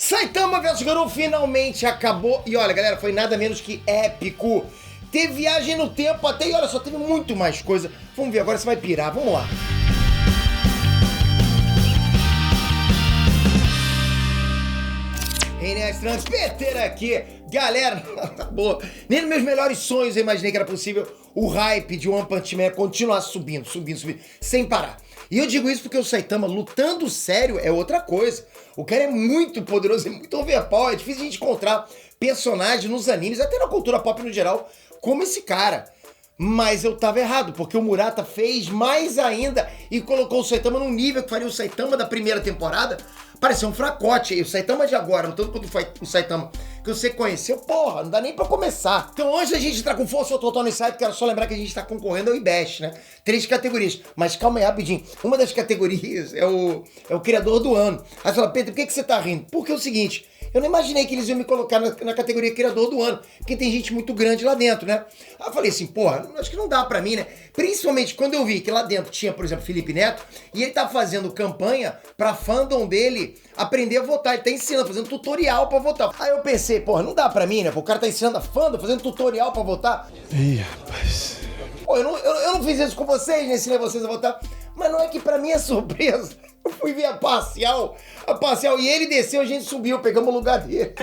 Saitama vs Garou finalmente acabou. E olha, galera, foi nada menos que épico. Teve viagem no tempo até, e olha só, teve muito mais coisa. Vamos ver, agora você vai pirar, vamos lá. Enes Transpeter aqui. Galera, boa. Nem nos meus melhores sonhos eu imaginei que era possível o hype de One Punch Man continuar subindo, sem parar. E eu digo isso porque o Saitama lutando sério é outra coisa. O cara é muito poderoso, é muito overpower, é difícil a gente encontrar personagens nos animes, até na cultura pop no geral, como esse cara. Mas eu tava errado, porque o Murata fez mais ainda e colocou o Saitama num nível que faria o Saitama da primeira temporada parecer um fracote. E o Saitama de agora, tanto quanto foi o Saitama que você conheceu, porra, não dá nem pra começar. Então hoje a gente tá com força total nesse site, quero só lembrar que a gente tá concorrendo ao IBEST, né? 3 categorias. Mas calma aí, rapidinho. Uma das categorias é o criador do ano. Aí você fala, Pedro, por que você tá rindo? Porque é o seguinte, eu não imaginei que eles iam me colocar na categoria criador do ano, porque tem gente muito grande lá dentro, né? Aí eu falei assim, porra, acho que não dá pra mim, né? Principalmente quando eu vi que lá dentro tinha, por exemplo, Felipe Neto, e ele tá fazendo campanha pra fandom dele aprender a votar. Ele tá ensinando, fazendo tutorial pra votar. Aí eu pensei, porra, não dá pra mim, né? O cara tá ensinando a fandom, fazendo tutorial pra votar. Ih, rapaz. Pô, eu não fiz isso com vocês, né? Ensinei vocês a votar. Mas não é que pra minha surpresa, eu fui ver a parcial, e ele desceu, a gente subiu, pegamos o lugar dele.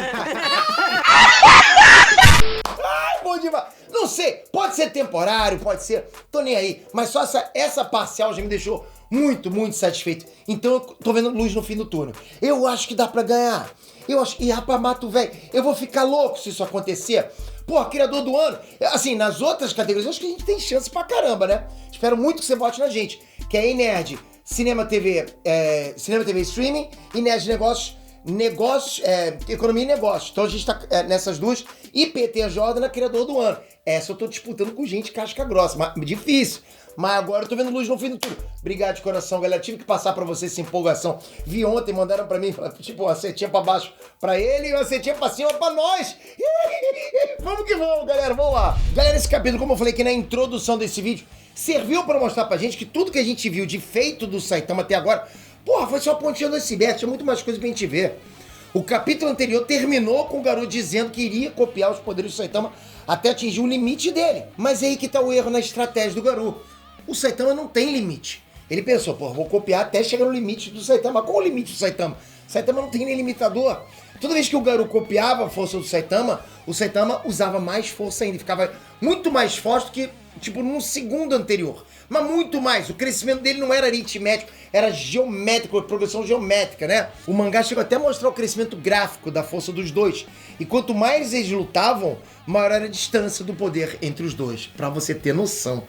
Ai, bom demais. Não sei, pode ser temporário, pode ser, tô nem aí, mas só essa parcial já me deixou muito, muito satisfeito. Então eu tô vendo luz no fim do túnel. Eu acho que dá pra ganhar. Eu acho que, rapaz, mato velho, eu vou ficar louco se isso acontecer. Pô, criador do ano, assim, nas outras categorias, eu acho que a gente tem chance pra caramba, né? Espero muito que você vote na gente, que é Nerd, Cinema TV Streaming e Nerd Negócios, Economia e Negócios. Então a gente tá nessas duas. E PT Jordan, criador do ano. Essa eu tô disputando com gente casca grossa, mas difícil. Mas agora eu tô vendo luz no fim do túnel. Obrigado de coração, galera. Tive que passar pra você essa empolgação. Vi ontem, mandaram pra mim, tipo, uma setinha pra baixo pra ele e uma setinha pra cima pra nós. Vamos que vamos, galera. Vamos lá. Galera, esse capítulo, como eu falei aqui na introdução desse vídeo, serviu pra mostrar pra gente que tudo que a gente viu de feito do Saitama até agora, porra, foi só a pontinha do iceberg. Tinha muito mais coisa pra gente ver. O capítulo anterior terminou com o garoto dizendo que iria copiar os poderes do Saitama até atingir o limite dele. Mas é aí que tá o erro na estratégia do Garou. O Saitama não tem limite. Ele pensou, pô, vou copiar até chegar no limite do Saitama. Qual o limite do Saitama? O Saitama não tem nem limitador. Toda vez que o Garou copiava a força do Saitama, o Saitama usava mais força ainda. Ficava muito mais forte do que, tipo, num segundo anterior. Mas muito mais. O crescimento dele não era aritmético, era geométrico, progressão geométrica, né? O mangá chegou até a mostrar o crescimento gráfico da força dos dois. E quanto mais eles lutavam, maior era a distância do poder entre os dois. Pra você ter noção.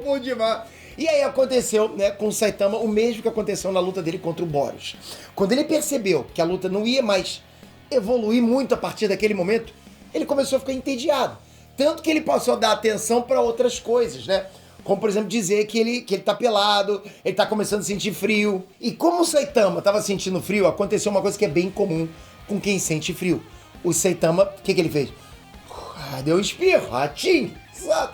Bom demais. E aí aconteceu, né, com o Saitama o mesmo que aconteceu na luta dele contra o Boros. Quando ele percebeu que a luta não ia mais evoluir muito a partir daquele momento, ele começou a ficar entediado. Tanto que ele passou a dar atenção para outras coisas, né? Como, por exemplo, dizer que ele tá pelado, ele tá começando a sentir frio. E como o Saitama tava sentindo frio, aconteceu uma coisa que é bem comum com quem sente frio. O Saitama, o que ele fez? Deu um espirro, ratinho.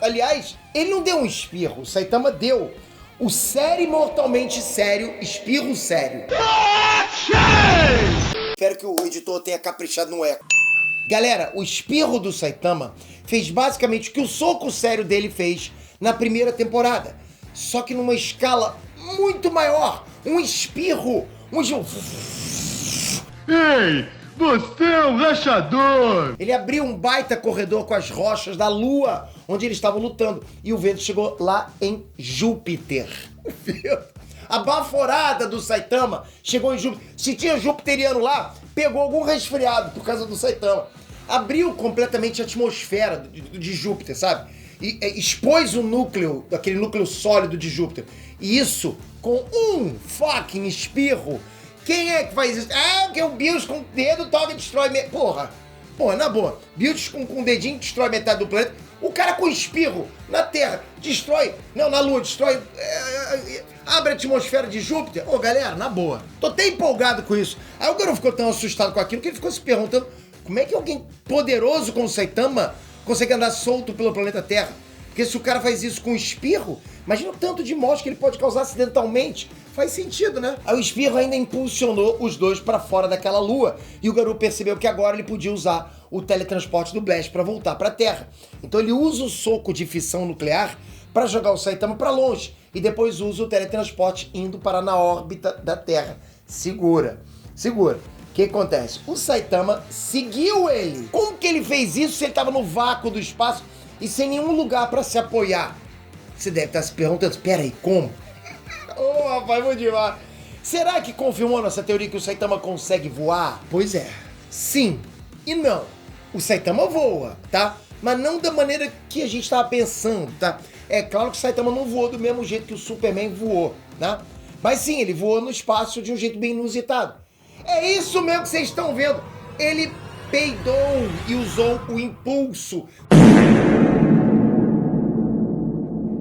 Aliás, ele não deu um espirro, o Saitama deu o sério, mortalmente sério, espirro sério. Espero que o editor tenha caprichado no eco. Galera, o espirro do Saitama fez basicamente o que o soco sério dele fez na primeira temporada. Só que numa escala muito maior. Um espirro. Ei, você é um rachador! Ele abriu um baita corredor com as rochas da lua, onde eles estavam lutando. E o vento chegou lá em Júpiter. A baforada do Saitama chegou em Júpiter. Se tinha jupiteriano lá, pegou algum resfriado por causa do Saitama. Abriu completamente a atmosfera de Júpiter, sabe? E expôs o núcleo, aquele núcleo sólido de Júpiter. E isso com um fucking espirro. Quem é que faz isso? Que o Bills com o dedo toca e destrói... Porra, na boa. Bills com o dedinho destrói metade do planeta. O cara com espirro na Terra destrói... Não, na Lua destrói... abre a atmosfera de Júpiter. Galera, na boa. Tô até empolgado com isso. Aí o garoto ficou tão assustado com aquilo que ele ficou se perguntando como é que alguém poderoso como o Saitama consegue andar solto pelo planeta Terra. Porque se o cara faz isso com espirro, Imagina o tanto de morte que ele pode causar acidentalmente. Faz sentido, né? Aí o espirro ainda impulsionou os dois pra fora daquela lua e o Garou percebeu que agora ele podia usar o teletransporte do Blast pra voltar pra Terra. Então ele usa o soco de fissão nuclear pra jogar o Saitama pra longe e depois usa o teletransporte indo parar na órbita da Terra. Segura. O que acontece? O Saitama seguiu ele. Como que ele fez isso se ele tava no vácuo do espaço e sem nenhum lugar pra se apoiar? Você deve estar se perguntando, espera aí, como? Ô, rapaz, vou demais. Será que confirmou nossa teoria que o Saitama consegue voar? Pois é, sim e não. O Saitama voa, tá? Mas não da maneira que a gente estava pensando, tá? É claro que o Saitama não voou do mesmo jeito que o Superman voou, né? Mas sim, ele voou no espaço de um jeito bem inusitado. É isso mesmo que vocês estão vendo. Ele peidou e usou o impulso.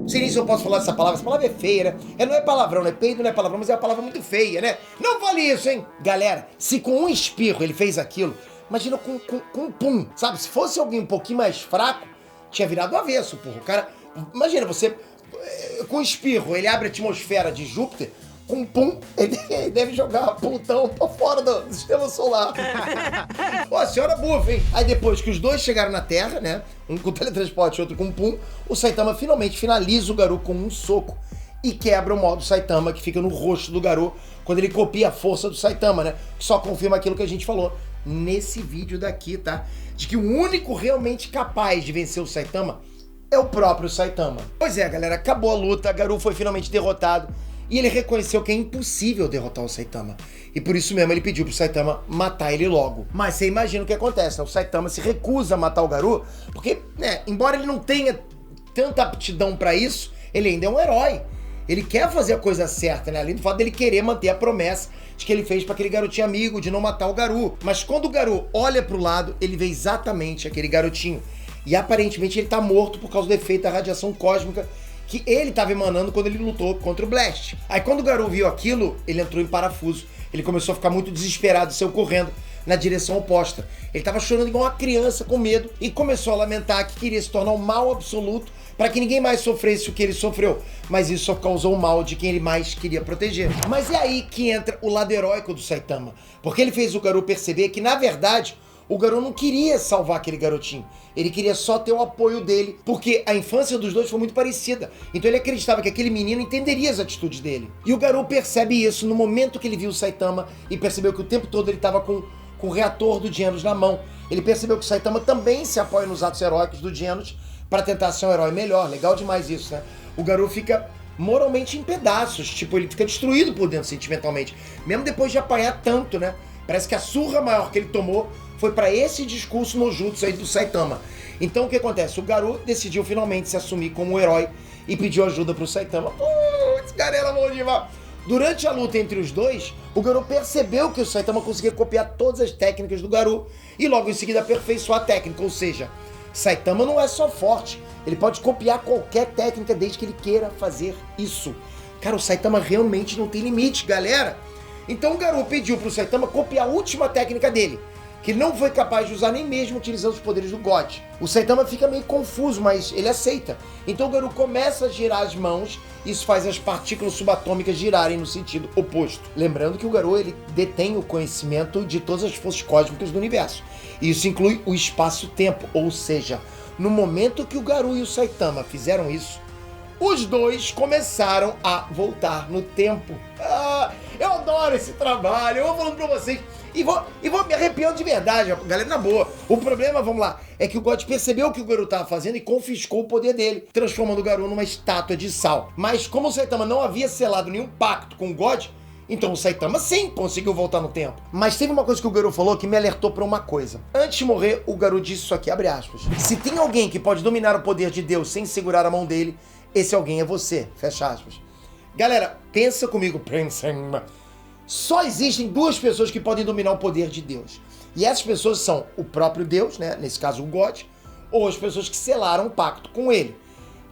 Não sei nem se eu posso falar essa palavra é feia, né? Não é palavrão, né? Peido não é palavrão, mas é uma palavra muito feia, né? Não vale isso, hein? Galera, se com um espirro ele fez aquilo, imagina com um pum, sabe? Se fosse alguém um pouquinho mais fraco, tinha virado do avesso, porra. O cara, imagina, você, com um espirro, ele abre a atmosfera de Júpiter, com um pum, ele deve jogar Plutão pra fora do sistema solar. Pô, a senhora bufa, hein? Aí depois que os dois chegaram na Terra, né? Um com teletransporte e outro com pum, o Saitama finalmente finaliza o Garou com um soco e quebra o modo Saitama que fica no rosto do Garou quando ele copia a força do Saitama, né? Que só confirma aquilo que a gente falou nesse vídeo daqui, tá? De que o único realmente capaz de vencer o Saitama é o próprio Saitama. Pois é, galera, acabou a luta, Garou foi finalmente derrotado. E ele reconheceu que é impossível derrotar o Saitama. E por isso mesmo ele pediu pro Saitama matar ele logo. Mas você imagina o que acontece, né? O Saitama se recusa a matar o Garou, porque, né, embora ele não tenha tanta aptidão pra isso, ele ainda é um herói. Ele quer fazer a coisa certa, né? Além do fato dele querer manter a promessa de que ele fez pra aquele garotinho amigo, de não matar o Garou. Mas quando o Garou olha pro lado, ele vê exatamente aquele garotinho. E aparentemente ele tá morto por causa do efeito da radiação cósmica que ele estava emanando quando ele lutou contra o Blast. Aí quando o Garou viu aquilo, ele entrou em parafuso. Ele começou a ficar muito desesperado e saiu correndo na direção oposta. Ele estava chorando igual uma criança com medo e começou a lamentar que queria se tornar um mal absoluto para que ninguém mais sofresse o que ele sofreu. Mas isso só causou o mal de quem ele mais queria proteger. Mas é aí que entra o lado heróico do Saitama, porque ele fez o Garou perceber que, na verdade, o Garou não queria salvar aquele garotinho. Ele queria só ter o apoio dele, porque a infância dos dois foi muito parecida. Então ele acreditava que aquele menino entenderia as atitudes dele. E o Garou percebe isso no momento que ele viu o Saitama e percebeu que o tempo todo ele estava com o reator do Genos na mão. Ele percebeu que o Saitama também se apoia nos atos heróicos do Genos para tentar ser um herói melhor. Legal demais isso, né? O Garou fica moralmente em pedaços, tipo, ele fica destruído por dentro sentimentalmente. Mesmo depois de apanhar tanto, né? Parece que a surra maior que ele tomou foi pra esse discurso no jutsu aí do Saitama. Então o que acontece? O Garou decidiu finalmente se assumir como herói e pediu ajuda pro Saitama. Putz, galera, bom demais! Durante a luta entre os dois, o Garou percebeu que o Saitama conseguia copiar todas as técnicas do Garou e logo em seguida aperfeiçoar a técnica, ou seja, Saitama não é só forte, ele pode copiar qualquer técnica desde que ele queira fazer isso. Cara, o Saitama realmente não tem limite, galera. Então o Garou pediu pro Saitama copiar a última técnica dele, que ele não foi capaz de usar nem mesmo utilizando os poderes do God. O Saitama fica meio confuso, mas ele aceita. Então o Garou começa a girar as mãos, isso faz as partículas subatômicas girarem no sentido oposto. Lembrando que o Garou, ele detém o conhecimento de todas as forças cósmicas do universo. E isso inclui o espaço-tempo, ou seja, no momento que o Garou e o Saitama fizeram isso, os dois começaram a voltar no tempo. Ah, eu adoro esse trabalho, eu vou falando pra vocês. E vou me arrepiando de verdade, galera, na boa. O problema, vamos lá, é que o God percebeu o que o Garou estava fazendo e confiscou o poder dele, transformando o Garou numa estátua de sal. Mas como o Saitama não havia selado nenhum pacto com o God, então o Saitama sim conseguiu voltar no tempo. Mas teve uma coisa que o Garou falou que me alertou pra uma coisa. Antes de morrer, o Garou disse isso aqui, abre aspas. Se tem alguém que pode dominar o poder de Deus sem segurar a mão dele, esse alguém é você, fecha aspas. Galera, pensa comigo, só existem duas pessoas que podem dominar o poder de Deus. E essas pessoas são o próprio Deus, né? Nesse caso o God, ou as pessoas que selaram um pacto com ele.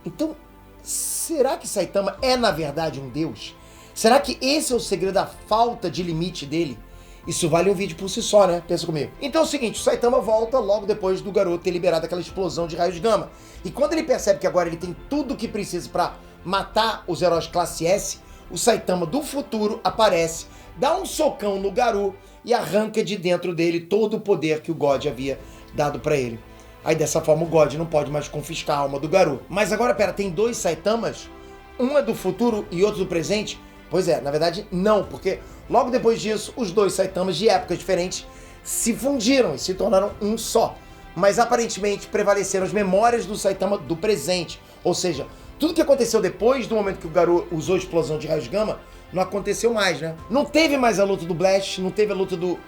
Então, será que Saitama é na verdade um Deus? Será que esse é o segredo da falta de limite dele? Isso vale um vídeo por si só, né? Pensa comigo. Então é o seguinte, o Saitama volta logo depois do Garou ter liberado aquela explosão de raios gama. E quando ele percebe que agora ele tem tudo o que precisa pra matar os heróis classe S, o Saitama do futuro aparece, dá um socão no Garou e arranca de dentro dele todo o poder que o God havia dado pra ele. Aí dessa forma o God não pode mais confiscar a alma do Garou. Mas agora, pera, tem dois Saitamas? Um é do futuro e outro do presente? Pois é, na verdade não, porque logo depois disso, os dois Saitamas de épocas diferentes se fundiram e se tornaram um só. Mas aparentemente prevaleceram as memórias do Saitama do presente. Ou seja, tudo que aconteceu depois do momento que o Garou usou a explosão de raios gama, não aconteceu mais, né? Não teve mais a luta do Blast, não teve a luta do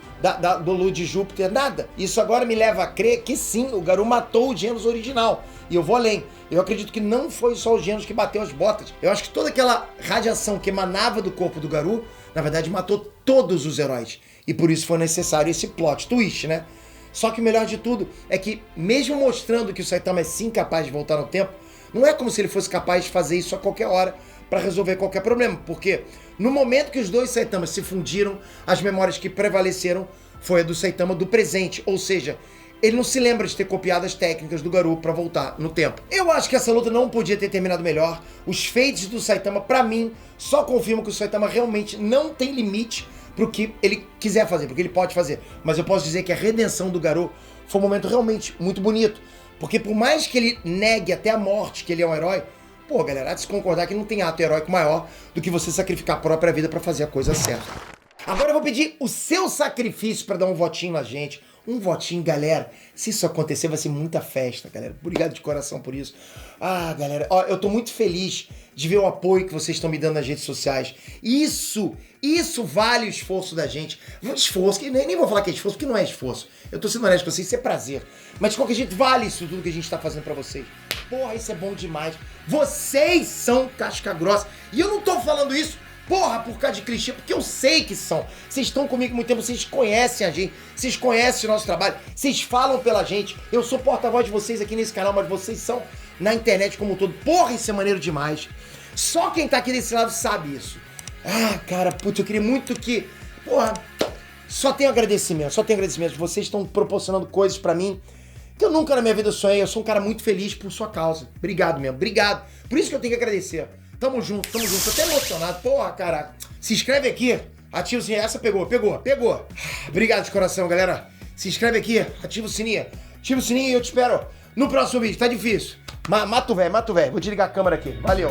Lu de Júpiter, nada. Isso agora me leva a crer que sim, o Garou matou o Genos original. E eu vou além. Eu acredito que não foi só o Genos que bateu as botas. Eu acho que toda aquela radiação que emanava do corpo do Garou, na verdade, matou todos os heróis. E por isso foi necessário esse plot twist, né? Só que o melhor de tudo é que, mesmo mostrando que o Saitama é sim capaz de voltar no tempo, não é como se ele fosse capaz de fazer isso a qualquer hora para resolver qualquer problema, porque no momento que os dois Saitamas se fundiram, as memórias que prevaleceram foi a do Saitama do presente, ou seja, ele não se lembra de ter copiado as técnicas do Garou para voltar no tempo. Eu acho que essa luta não podia ter terminado melhor. Os feitos do Saitama, para mim, só confirmam que o Saitama realmente não tem limite pro que ele quiser fazer, porque ele pode fazer. Mas eu posso dizer que a redenção do Garou foi um momento realmente muito bonito, porque por mais que ele negue até a morte que ele é um herói, pô, galera, há de se concordar que não tem ato heróico maior do que você sacrificar a própria vida pra fazer a coisa certa. Agora eu vou pedir o seu sacrifício pra dar um votinho na gente. Um votinho, galera. Se isso acontecer, vai ser muita festa, galera. Obrigado de coração por isso. Ah, galera, ó, eu tô muito feliz de ver o apoio que vocês estão me dando nas redes sociais. Isso vale o esforço da gente. Um esforço, que nem vou falar que é esforço, porque não é esforço. Eu tô sendo honesto com vocês, isso é prazer. Mas de qualquer jeito, vale isso tudo que a gente tá fazendo pra vocês. Porra, isso é bom demais. Vocês são casca grossa. E eu não tô falando isso, porra, por causa de clichê, porque eu sei que são. Vocês estão comigo há muito tempo, vocês conhecem a gente, vocês conhecem o nosso trabalho, vocês falam pela gente. Eu sou porta-voz de vocês aqui nesse canal, mas vocês são na internet como um todo. Porra, isso é maneiro demais. Só quem tá aqui desse lado sabe isso. Ah, cara, putz, eu queria muito que... Porra, só tenho agradecimento. Vocês estão proporcionando coisas pra mim que eu nunca na minha vida sonhei. Eu sou um cara muito feliz por sua causa. Obrigado mesmo, obrigado. Por isso que eu tenho que agradecer. Tamo junto. Tô até emocionado. Porra, caraca. Se inscreve aqui, ativa o sininho. Essa pegou. Obrigado de coração, galera. Se inscreve aqui, ativa o sininho. E eu te espero no próximo vídeo. Tá difícil. Mata o velho. Vou desligar a câmera aqui. Valeu.